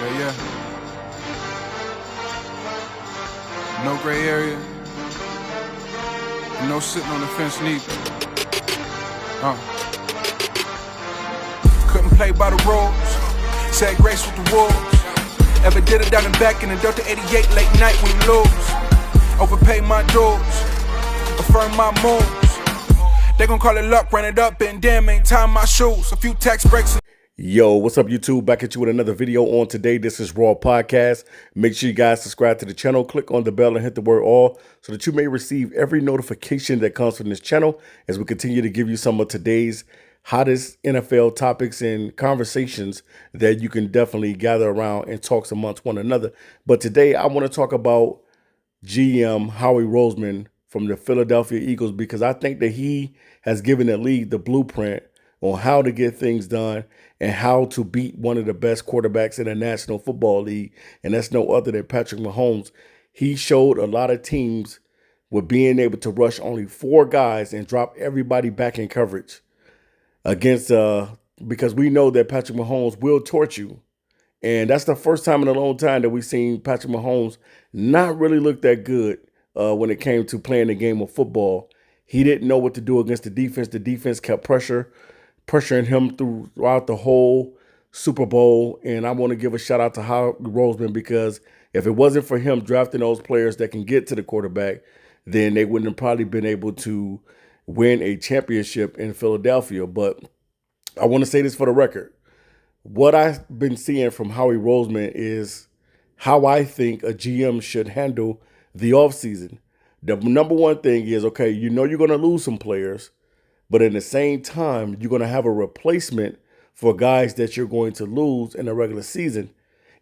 Yeah. No gray area. And no sitting on the fence neither. Couldn't play by the rules. Said grace with the wolves. Ever did it down and back in the Delta 88 late night when you lose. Overpaid my dues. Affirm my moves. They gon' call it luck, ran it up, and damn, ain't tying my shoes. A few tax breaks. Yo, what's up, YouTube? Back at you with another video on today. This is Raw Podcast. Make sure you guys subscribe to the channel, click on the bell, and hit the word all so that you may receive every notification that comes from this channel as we continue to give you some of today's hottest NFL topics and conversations that you can definitely gather around and talk amongst one another. But today I want to talk about GM Howie Roseman from the Philadelphia Eagles, because I think that he has given the league the blueprint on how to get things done and how to beat one of the best quarterbacks in the National Football League, and that's no other than Patrick Mahomes. He showed a lot of teams with being able to rush only 4 guys and drop everybody back in coverage against because we know that Patrick Mahomes will torch you. And that's the first time in a long time that we've seen Patrick Mahomes not really look that good when it came to playing the game of football. He didn't know what to do against the defense. The defense kept pressuring him throughout the whole Super Bowl. And I want to give a shout out to Howie Roseman, because if it wasn't for him drafting those players that can get to the quarterback, then they wouldn't have probably been able to win a championship in Philadelphia. But I want to say this for the record. What I've been seeing from Howie Roseman is how I think a GM should handle the offseason. The number one thing is, okay, you know you're going to lose some players, but at the same time, you're going to have a replacement for guys that you're going to lose in the regular season.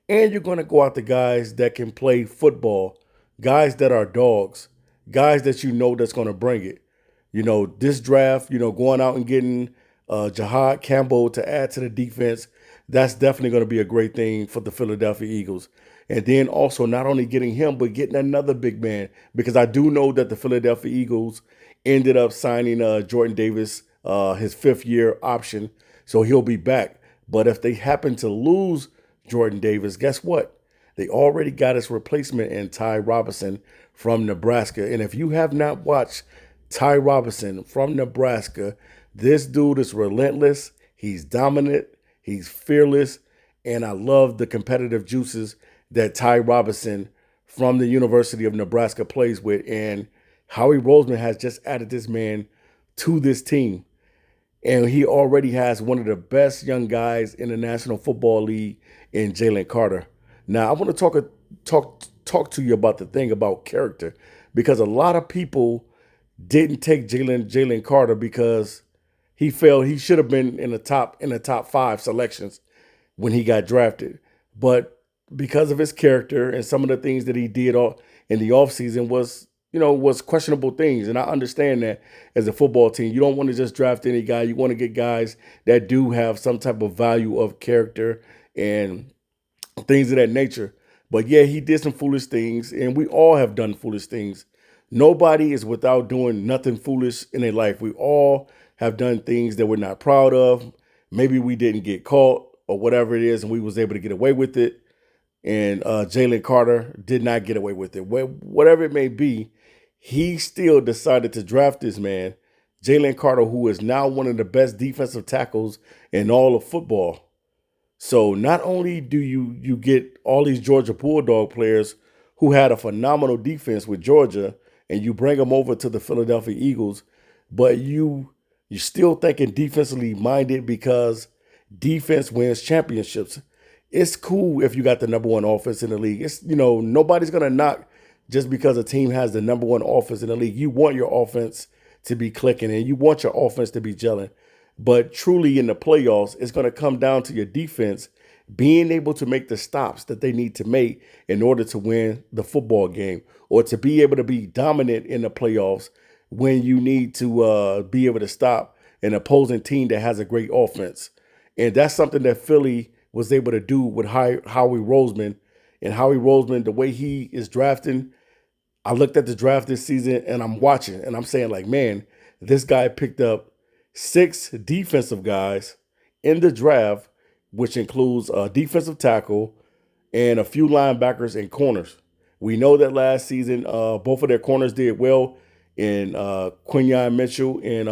And you're going to go out to guys that can play football, guys that are dogs, guys that you know that's going to bring it. You know, this draft, going out and getting Jahad Campbell to add to the defense, that's definitely going to be a great thing for the Philadelphia Eagles. And then also not only getting him, but getting another big man, because I do know that the Philadelphia Eagles ended up signing Jordan Davis, his 5th-year option, so he'll be back. But if they happen to lose Jordan Davis, guess what? They already got his replacement in Ty Robinson from Nebraska. And if you have not watched Ty Robinson from Nebraska, this dude is relentless. He's dominant. He's fearless. And I love the competitive juices that Ty Robinson from the University of Nebraska plays with. And Howie Roseman has just added this man to this team. And he already has one of the best young guys in the National Football League in Jalen Carter. Now, I want to talk to you about the thing about character, because a lot of people didn't take Jalen Carter because he felt he should have been in the top 5 selections when he got drafted. But because of his character and some of the things that he did in the offseason was questionable things. And I understand that as a football team, you don't want to just draft any guy. You want to get guys that do have some type of value of character and things of that nature. But yeah, he did some foolish things, and we all have done foolish things. Nobody is without doing nothing foolish in their life. We all have done things that we're not proud of. Maybe we didn't get caught or whatever it is, and we was able to get away with it. And Jalen Carter did not get away with it. Whatever it may be, he still decided to draft this man, Jalen Carter, who is now one of the best defensive tackles in all of football. So not only do you get all these Georgia Bulldog players who had a phenomenal defense with Georgia, and you bring them over to the Philadelphia Eagles, but you're still thinking defensively minded, because defense wins championships. It's cool if you got the number 1 offense in the league. It's, nobody's going to knock just because a team has the number 1 offense in the league. You want your offense to be clicking, and you want your offense to be gelling. But truly in the playoffs, it's going to come down to your defense being able to make the stops that they need to make in order to win the football game, or to be able to be dominant in the playoffs when you need to be able to stop an opposing team that has a great offense. And that's something that Philly was able to do with Howie Roseman. And Howie Roseman, the way he is drafting, I looked at the draft this season and I'm watching and I'm saying, like, man, this guy picked up 6 defensive guys in the draft, which includes a defensive tackle, and a few linebackers and corners. We know that last season, both of their corners did well in Quinyon Mitchell and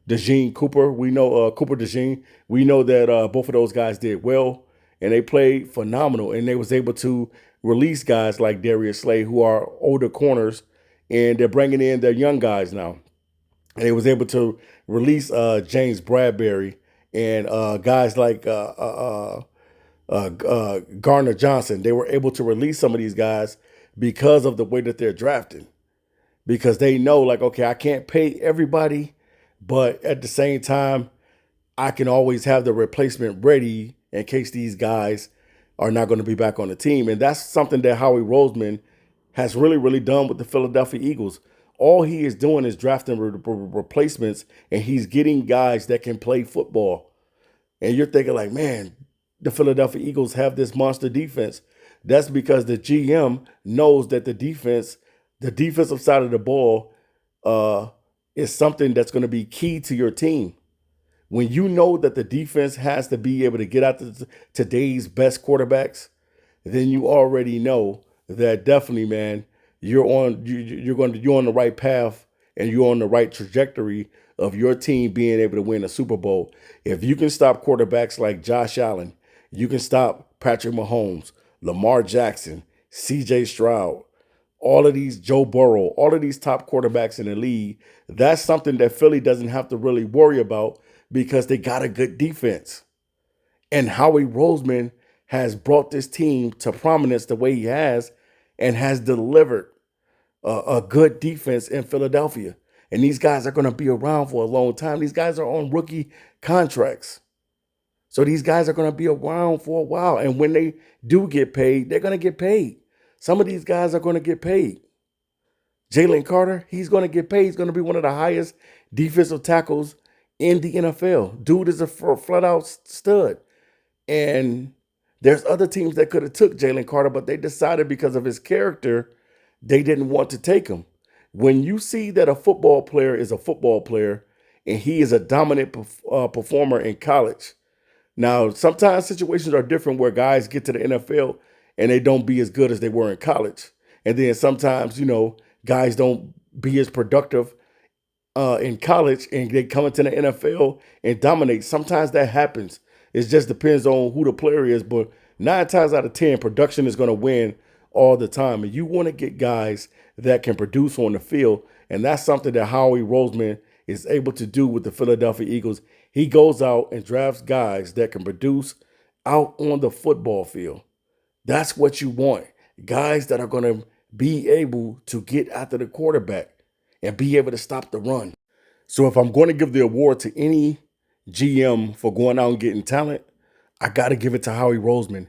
DeJean Cooper. We know Cooper DeJean. We know that both of those guys did well, and they played phenomenal. And they was able to release guys like Darius Slay, who are older corners, and they're bringing in their young guys now. And they was able to release James Bradbury and guys like Garner Johnson. They were able to release some of these guys because of the way that they're drafting. Because they know, like, okay, I can't pay everybody, but at the same time, I can always have the replacement ready in case these guys are not going to be back on the team. And that's something that Howie Roseman has really, really done with the Philadelphia Eagles. All he is doing is drafting replacements, and he's getting guys that can play football. And you're thinking like, man, the Philadelphia Eagles have this monster defense. That's because the GM knows that the defensive side of the ball is something that's going to be key to your team. When you know that the defense has to be able to get out to today's best quarterbacks, then you already know that definitely, man, you're on the right path, and you're on the right trajectory of your team being able to win a Super Bowl. If you can stop quarterbacks like Josh Allen, you can stop Patrick Mahomes, Lamar Jackson, CJ Stroud, all of these, Joe Burrow, all of these top quarterbacks in the league. That's something that Philly doesn't have to really worry about because they got a good defense. And Howie Roseman has brought this team to prominence the way he has, and has delivered a good defense in Philadelphia. And these guys are going to be around for a long time. These guys are on rookie contracts. So these guys are going to be around for a while. And when they do get paid, they're going to get paid. Some of these guys are going to get paid. Jalen Carter, he's going to get paid. He's going to be one of the highest defensive tackles in the NFL. Dude is a flat-out stud. And there's other teams that could have took Jalen Carter, but they decided because of his character, they didn't want to take him. When you see that a football player is a football player and he is a dominant performer in college. Now, sometimes situations are different where guys get to the NFL and they don't be as good as they were in college. And then sometimes, guys don't be as productive in college and they come into the NFL and dominate. Sometimes that happens. It just depends on who the player is. But 9 times out of 10, production is going to win all the time. And you want to get guys that can produce on the field. And that's something that Howie Roseman is able to do with the Philadelphia Eagles. He goes out and drafts guys that can produce out on the football field. That's what you want. Guys that are going to be able to get after the quarterback and be able to stop the run. So if I'm going to give the award to any GM for going out and getting talent, I got to give it to Howie Roseman.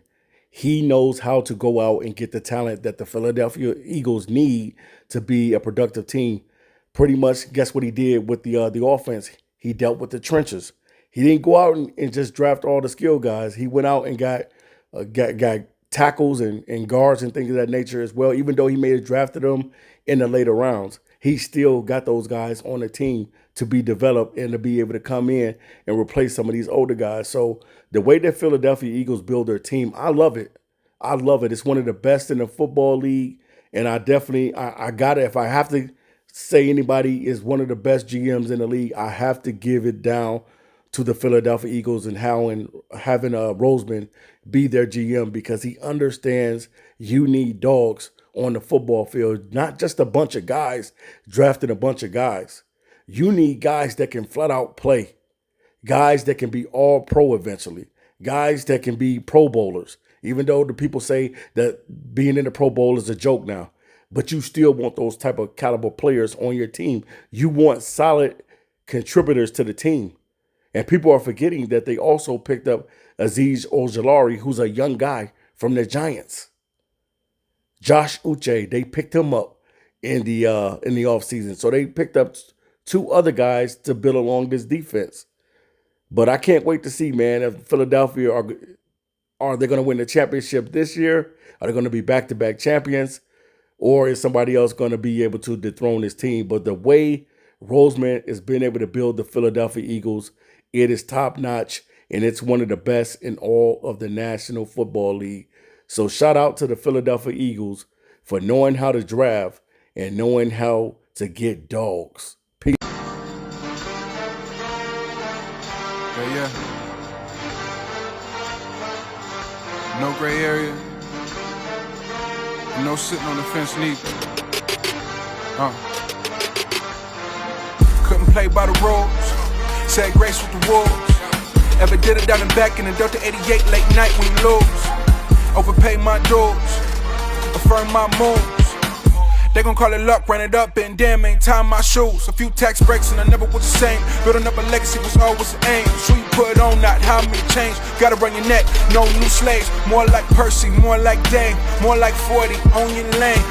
He knows how to go out and get the talent that the Philadelphia Eagles need to be a productive team. Pretty much, guess what he did with the offense? He dealt with the trenches. He didn't go out and just draft all the skill guys. He went out and got tackles and guards and things of that nature as well. Even though he may have drafted them in the later rounds, he still got those guys on the team to be developed and to be able to come in and replace some of these older guys. So the way that Philadelphia Eagles build their team, I love it. I love it. It's one of the best in the football league. And I definitely, I got it. If I have to say anybody is one of the best GMs in the league, I have to give it down to the Philadelphia Eagles and having Roseman be their GM, because he understands you need dogs on the football field, not just a bunch of guys drafting a bunch of guys. You need guys that can flat out play, guys that can be all pro eventually, guys that can be Pro Bowlers, even though the people say that being in the Pro Bowl is a joke now. But you still want those type of caliber players on your team. You want solid contributors to the team. And people are forgetting that they also picked up Azeez Ojulari, who's a young guy from the Giants. Josh Uche, they picked him up in the offseason. So they picked up 2 other guys to build along this defense. But I can't wait to see, man, if Philadelphia are they going to win the championship this year? Are they going to be back-to-back champions? Or is somebody else going to be able to dethrone this team? But the way Roseman has been able to build the Philadelphia Eagles, it is top-notch, and it's one of the best in all of the National Football League. So shout out to the Philadelphia Eagles for knowing how to draft and knowing how to get dogs. Peace. Yeah. No gray area. No sitting on the fence neither. Couldn't play by the rules. Said grace with the wolves. Ever did it down and back in the Delta 88 late night when you lose. Overpaid my dues. Affirm my moves. They gon' call it luck, ran it up, and damn, ain't tying my shoes. A few tax breaks and I never was the same. Building up a legacy was always the aim. Sure you put on, not how many change. Gotta run your neck, no new slaves. More like Percy, more like Dame, more like 40 on your lane.